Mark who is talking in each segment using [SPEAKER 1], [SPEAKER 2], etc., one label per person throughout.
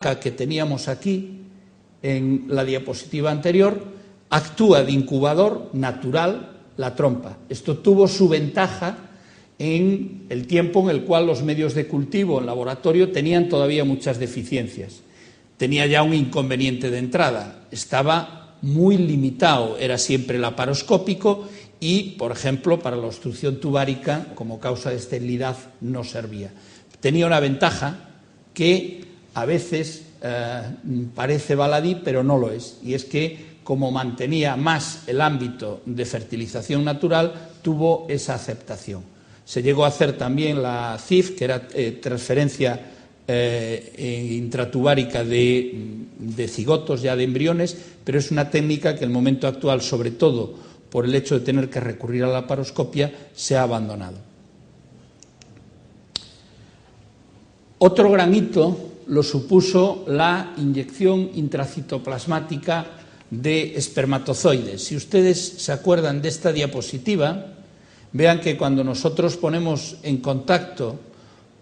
[SPEAKER 1] que teníamos aquí en la diapositiva anterior actúa de incubador natural la trompa. Esto tuvo su ventaja en el tiempo en el cual los medios de cultivo en laboratorio tenían todavía muchas deficiencias. Tenía ya un inconveniente de entrada, estaba muy limitado, era siempre laparoscópico y, por ejemplo, para la obstrucción tubárica, como causa de esterilidad, no servía. Tenía una ventaja que a veces parece baladí, pero no lo es, y es que, como mantenía más el ámbito de fertilización natural, tuvo esa aceptación. Se llegó a hacer también la CIF, que era transferencia intratubárica de cigotos, ya de embriones, pero es una técnica que en el momento actual, sobre todo por el hecho de tener que recurrir a la laparoscopia, se ha abandonado. Otro gran hito lo supuso la inyección intracitoplasmática de espermatozoides. Si ustedes se acuerdan de esta diapositiva, vean que cuando nosotros ponemos en contacto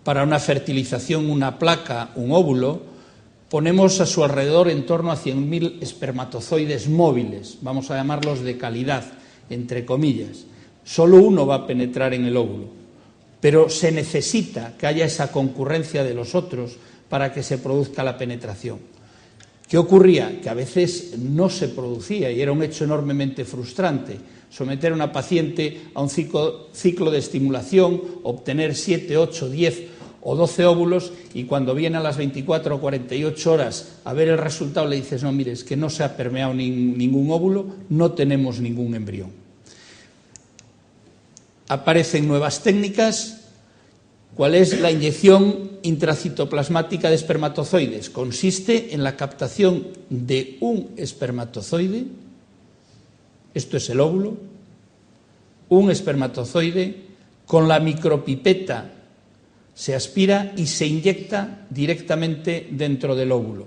[SPEAKER 1] para una fertilización una placa, un óvulo, ponemos a su alrededor en torno a 100.000 espermatozoides móviles, vamos a llamarlos de calidad, entre comillas. Solo uno va a penetrar en el óvulo, pero se necesita que haya esa concurrencia de los otros para que se produzca la penetración. ¿Qué ocurría? Que a veces no se producía y era un hecho enormemente frustrante. Someter a una paciente a un ciclo de estimulación, obtener 7, 8, 10 o 12 óvulos y cuando viene a las 24 o 48 horas a ver el resultado le dices, no, mire, es que no se ha permeado ningún óvulo, no tenemos ningún embrión. Aparecen nuevas técnicas. ¿Cuál es la inyección intracitoplasmática de espermatozoides? Consiste en la captación de un espermatozoide, esto es el óvulo, un espermatozoide, con la micropipeta se aspira y se inyecta directamente dentro del óvulo.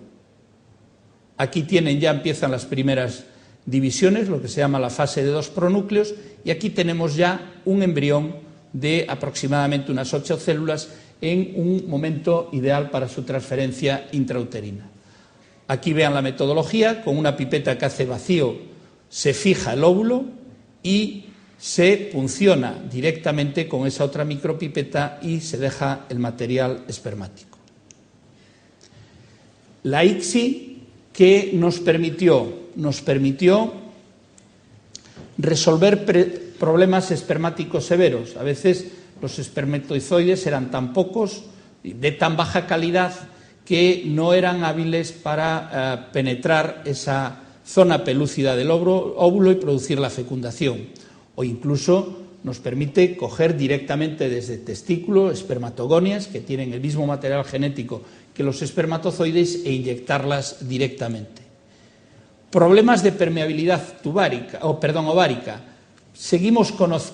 [SPEAKER 1] Aquí ya empiezan las primeras divisiones, lo que se llama la fase de 2 pronúcleos, y aquí tenemos ya un embrión de aproximadamente unas 8 células en un momento ideal para su transferencia intrauterina. Aquí vean la metodología, con una pipeta que hace vacío se fija el óvulo y se punciona directamente con esa otra micropipeta y se deja el material espermático. La ICSI, ¿qué nos permitió? Nos permitió resolver problemas espermáticos severos. A veces los espermatozoides eran tan pocos, de tan baja calidad, que no eran hábiles para penetrar esa zona pelúcida del óvulo y producir la fecundación. O incluso nos permite coger directamente desde testículo espermatogonias, que tienen el mismo material genético que los espermatozoides, e inyectarlas directamente. Problemas de permeabilidad ovárica.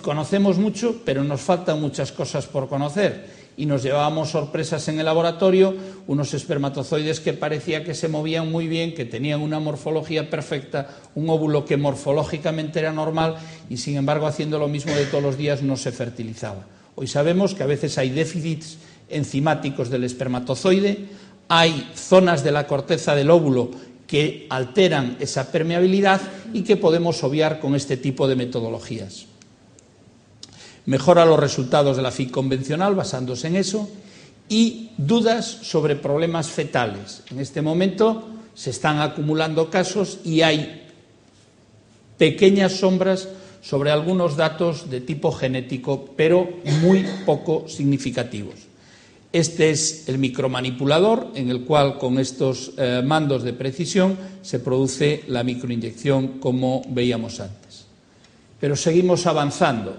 [SPEAKER 1] Conocemos mucho, pero nos faltan muchas cosas por conocer y nos llevábamos sorpresas en el laboratorio, unos espermatozoides que parecía que se movían muy bien, que tenían una morfología perfecta, un óvulo que morfológicamente era normal y sin embargo haciendo lo mismo de todos los días no se fertilizaba. Hoy sabemos que a veces hay déficits enzimáticos del espermatozoide, hay zonas de la corteza del óvulo que alteran esa permeabilidad y que podemos obviar con este tipo de metodologías. Mejora los resultados de la FIC convencional basándose en eso y dudas sobre problemas fetales. En este momento se están acumulando casos y hay pequeñas sombras sobre algunos datos de tipo genético, pero muy poco significativos. Este es el micromanipulador en el cual con estos mandos de precisión se produce la microinyección como veíamos antes. Pero seguimos avanzando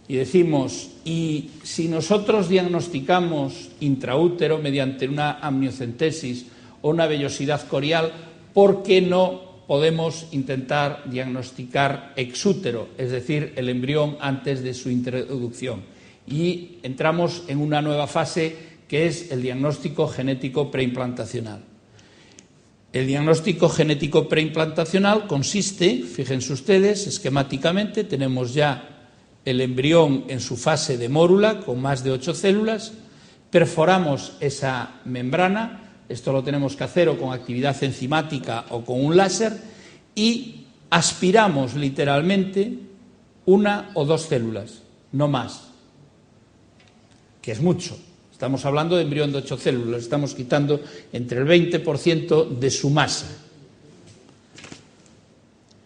[SPEAKER 1] y decimos, y si nosotros diagnosticamos intraútero mediante una amniocentesis o una vellosidad corial, ¿por qué no podemos intentar diagnosticar exútero, es decir, el embrión antes de su introducción? Y entramos en una nueva fase que es el diagnóstico genético preimplantacional. El diagnóstico genético preimplantacional consiste, fíjense ustedes, esquemáticamente tenemos ya el embrión en su fase de mórula con más de 8 células, perforamos esa membrana, esto lo tenemos que hacer o con actividad enzimática o con un láser, y aspiramos literalmente una o dos células, no más, que es mucho. Estamos hablando de embrión de 8 células, estamos quitando entre el 20% de su masa.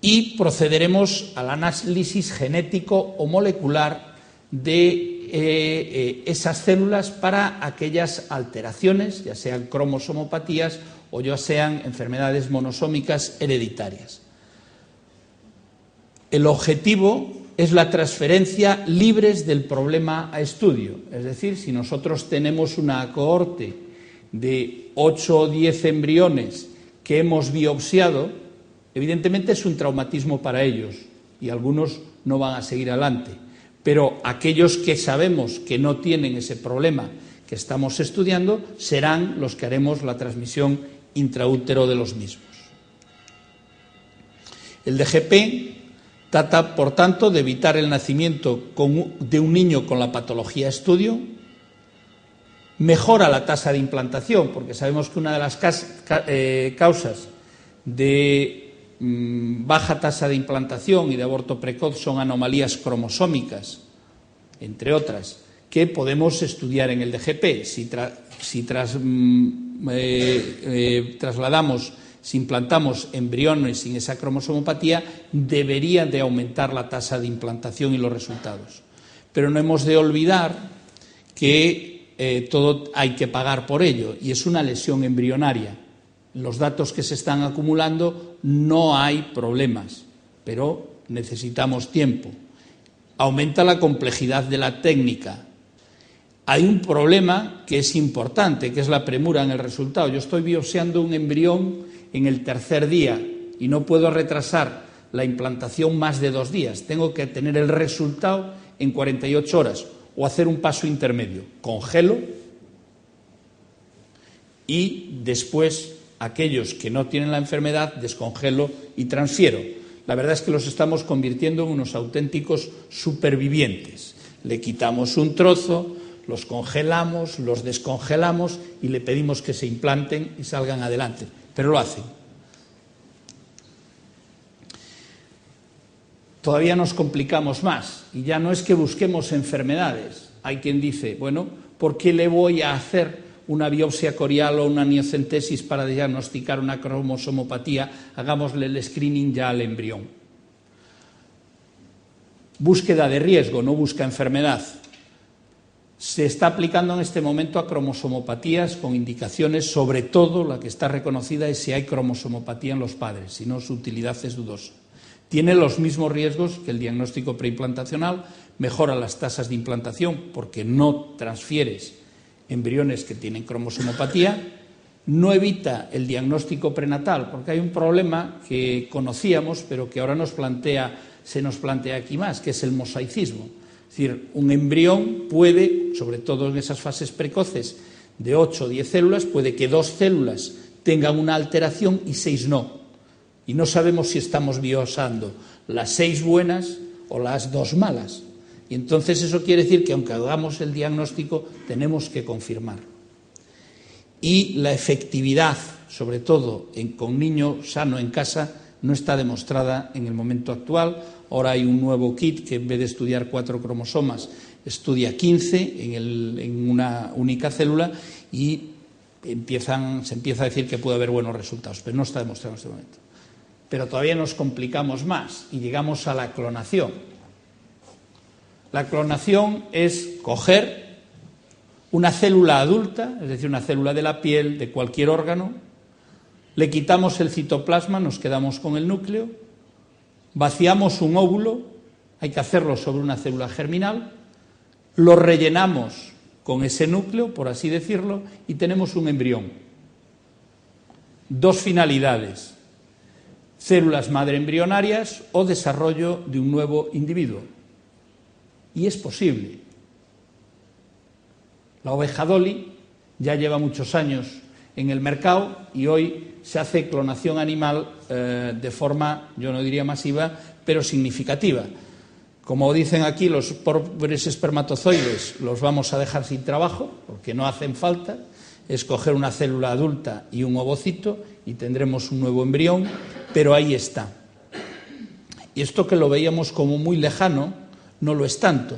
[SPEAKER 1] Y procederemos al análisis genético o molecular de esas células para aquellas alteraciones, ya sean cromosomopatías o ya sean enfermedades monosómicas hereditarias. El objetivo es la transferencia libres del problema a estudio. Es decir, si nosotros tenemos una cohorte de 8 o 10 embriones que hemos biopsiado, evidentemente es un traumatismo para ellos y algunos no van a seguir adelante. Pero aquellos que sabemos que no tienen ese problema que estamos estudiando serán los que haremos la transmisión intraútero de los mismos. El DGP trata, por tanto, de evitar el nacimiento de un niño con la patología estudio, mejora la tasa de implantación, porque sabemos que una de las causas de baja tasa de implantación y de aborto precoz son anomalías cromosómicas, entre otras, que podemos estudiar en el DGP. Si implantamos embriones sin esa cromosomopatía, debería de aumentar la tasa de implantación y los resultados. Pero no hemos de olvidar que todo hay que pagar por ello, y es una lesión embrionaria. Los datos que se están acumulando no hay problemas, pero necesitamos tiempo. Aumenta la complejidad de la técnica. Hay un problema que es importante, que es la premura en el resultado. Yo estoy biopsiando un embrión en el tercer día y no puedo retrasar la implantación más de 2 días. Tengo que tener el resultado en 48 horas o hacer un paso intermedio. Congelo y después aquellos que no tienen la enfermedad descongelo y transfiero. La verdad es que los estamos convirtiendo en unos auténticos supervivientes. Le quitamos un trozo, los congelamos, los descongelamos y le pedimos que se implanten y salgan adelante. Pero lo hacen. Todavía nos complicamos más y ya no es que busquemos enfermedades. Hay quien dice, bueno, ¿por qué le voy a hacer una biopsia corial o una amniocentesis para diagnosticar una cromosomopatía? Hagámosle el screening ya al embrión. Búsqueda de riesgo, no busca enfermedad. Se está aplicando en este momento a cromosomopatías con indicaciones, sobre todo la que está reconocida es si hay cromosomopatía en los padres, si no su utilidad es dudosa. Tiene los mismos riesgos que el diagnóstico preimplantacional, mejora las tasas de implantación porque no transfieres embriones que tienen cromosomopatía, no evita el diagnóstico prenatal, porque hay un problema que conocíamos pero que ahora se nos plantea aquí más, que es el mosaicismo. Es decir, un embrión puede, sobre todo en esas fases precoces de 8 o 10 células, puede que 2 células tengan una alteración y 6 no. Y no sabemos si estamos biopsiando las 6 buenas o las 2 malas. Y entonces eso quiere decir que aunque hagamos el diagnóstico, tenemos que confirmar. Y la efectividad, sobre todo con niño sano en casa, no está demostrada en el momento actual. Ahora hay un nuevo kit que en vez de estudiar 4 cromosomas, estudia 15 en una única célula y se empieza a decir que puede haber buenos resultados, pero no está demostrado en este momento. Pero todavía nos complicamos más y llegamos a la clonación. La clonación es coger una célula adulta, es decir, una célula de la piel, de cualquier órgano, le quitamos el citoplasma, nos quedamos con el núcleo, vaciamos un óvulo, hay que hacerlo sobre una célula germinal, lo rellenamos con ese núcleo, por así decirlo, y tenemos un embrión. 2 finalidades: células madre embrionarias o desarrollo de un nuevo individuo. Y es posible. La oveja Dolly ya lleva muchos años en el mercado y hoy se hace clonación animal de forma, yo no diría masiva, pero significativa. Como dicen aquí, los pobres espermatozoides los vamos a dejar sin trabajo porque no hacen falta. escoger una célula adulta y un ovocito y tendremos un nuevo embrión, pero ahí está. Y esto que lo veíamos como muy lejano, no lo es tanto.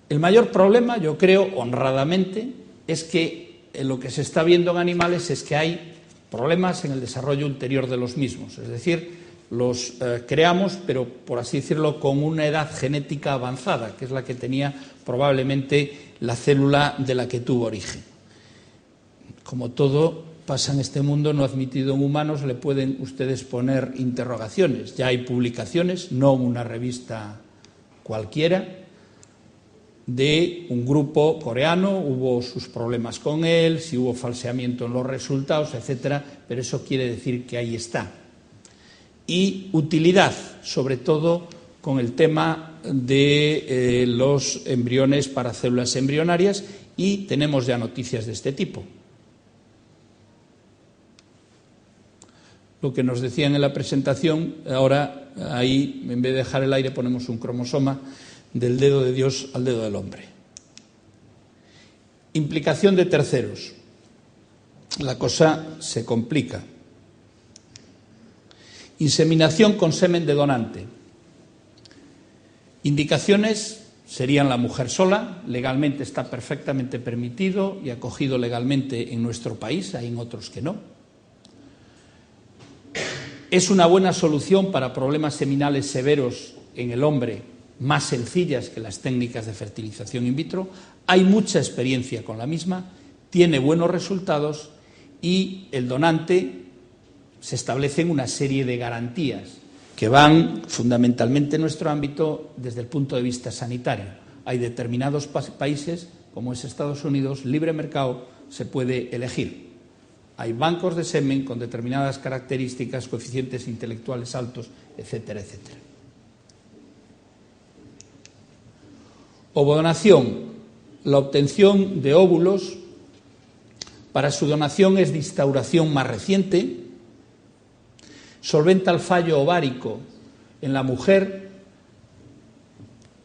[SPEAKER 1] El mayor problema, yo creo, honradamente, es que lo que se está viendo en animales es que hay problemas en el desarrollo ulterior de los mismos. Es decir, los creamos, pero por así decirlo, con una edad genética avanzada, que es la que tenía probablemente la célula de la que tuvo origen. Como todo pasa en este mundo no admitido en humanos, le pueden ustedes poner interrogaciones. Ya hay publicaciones, no en una revista cualquiera, de un grupo coreano, hubo sus problemas con él, si hubo falseamiento en los resultados, etcétera, pero eso quiere decir que ahí está. Y utilidad, sobre todo con el tema de los embriones para células embrionarias, y tenemos ya noticias de este tipo. Lo que nos decían en la presentación, ahora ahí en vez de dejar el aire ponemos un cromosoma del dedo de Dios al dedo del hombre. Implicación de terceros. La cosa se complica. Inseminación con semen de donante. Indicaciones serían la mujer sola, legalmente está perfectamente permitido y acogido legalmente en nuestro país, hay en otros que no. Es una buena solución para problemas seminales severos en el hombre, más sencillas que las técnicas de fertilización in vitro. Hay mucha experiencia con la misma, tiene buenos resultados y el donante se establecen una serie de garantías que van fundamentalmente en nuestro ámbito desde el punto de vista sanitario. Hay determinados países, como es Estados Unidos, libre mercado, se puede elegir. Hay bancos de semen con determinadas características, coeficientes intelectuales altos, etcétera, etcétera. Ovodonación. La obtención de óvulos para su donación es de instauración más reciente. Solventa el fallo ovárico en la mujer,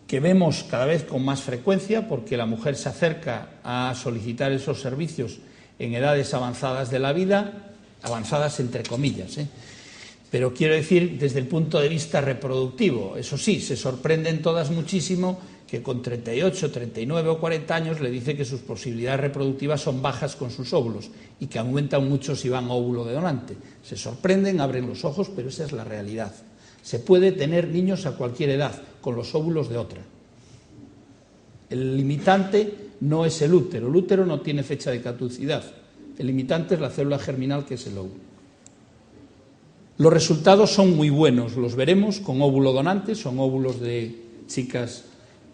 [SPEAKER 1] que vemos cada vez con más frecuencia porque la mujer se acerca a solicitar esos servicios en edades avanzadas de la vida, avanzadas entre comillas, pero quiero decir desde el punto de vista reproductivo. Eso sí, se sorprenden todas muchísimo que con 38, 39 o 40 años le dice que sus posibilidades reproductivas son bajas con sus óvulos y que aumentan mucho si van a óvulo de donante. Se sorprenden, abren los ojos, pero esa es la realidad. Se puede tener niños a cualquier edad con los óvulos de otra. El limitante no es el útero no tiene fecha de caducidad. El limitante es la célula germinal, que es el óvulo. Los resultados son muy buenos, los veremos con óvulo donante, son óvulos de chicas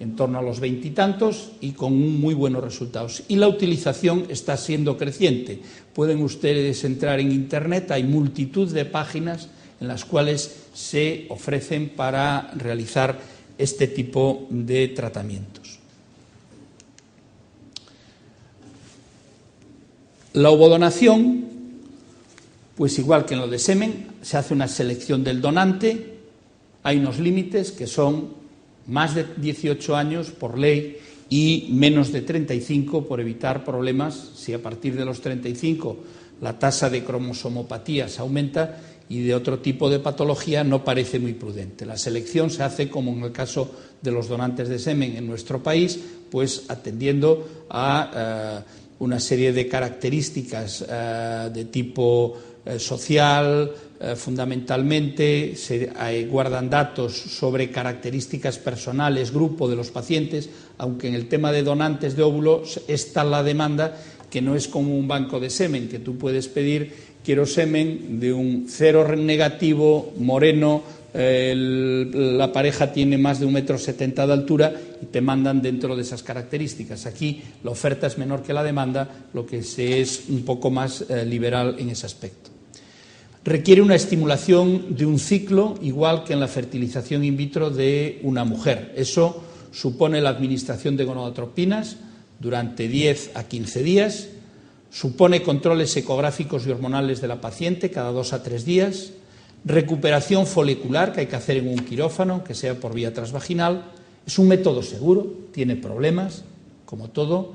[SPEAKER 1] en torno a los 20 y tantos y con muy buenos resultados. Y la utilización está siendo creciente. Pueden ustedes entrar en Internet, hay multitud de páginas en las cuales se ofrecen para realizar este tipo de tratamientos. La ovodonación, pues igual que en lo de semen, se hace una selección del donante, hay unos límites que son más de 18 años por ley y menos de 35 por evitar problemas. Si a partir de los 35 la tasa de cromosomopatías aumenta y de otro tipo de patología, no parece muy prudente. La selección se hace como en el caso de los donantes de semen en nuestro país, pues atendiendo a una serie de características de tipo social. Fundamentalmente se guardan datos sobre características personales, grupo de los pacientes, aunque en el tema de donantes de óvulos es tal la demanda que no es como un banco de semen, que tú puedes pedir, quiero semen de un 0 negativo, moreno, la pareja tiene más de 1,70 m de altura y te mandan dentro de esas características. Aquí la oferta es menor que la demanda, lo que se es un poco más liberal en ese aspecto. Requiere una estimulación de un ciclo, igual que en la fertilización in vitro de una mujer. Eso supone la administración de gonadotropinas durante 10 a 15 días, supone controles ecográficos y hormonales de la paciente cada 2 a 3 días, recuperación folicular que hay que hacer en un quirófano, que sea por vía transvaginal. Es un método seguro, tiene problemas, como todo.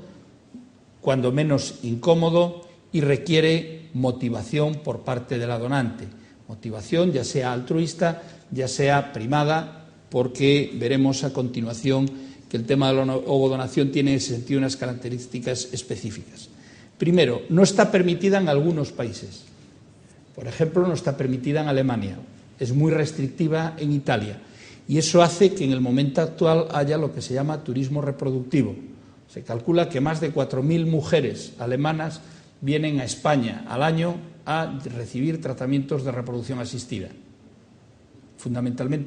[SPEAKER 1] cuando menos incómodo, y requiere motivación por parte de la donante. Motivación ya sea altruista, ya sea primada, porque veremos a continuación que el tema de la ovodonación tiene en ese sentido unas características específicas. Primero, no está permitida en algunos países. Por ejemplo, no está permitida en Alemania. Es muy restrictiva en Italia. Y eso hace que en el momento actual haya lo que se llama turismo reproductivo. Se calcula que más de 4.000 mujeres alemanas vienen a España al año a recibir tratamientos de reproducción asistida, fundamentalmente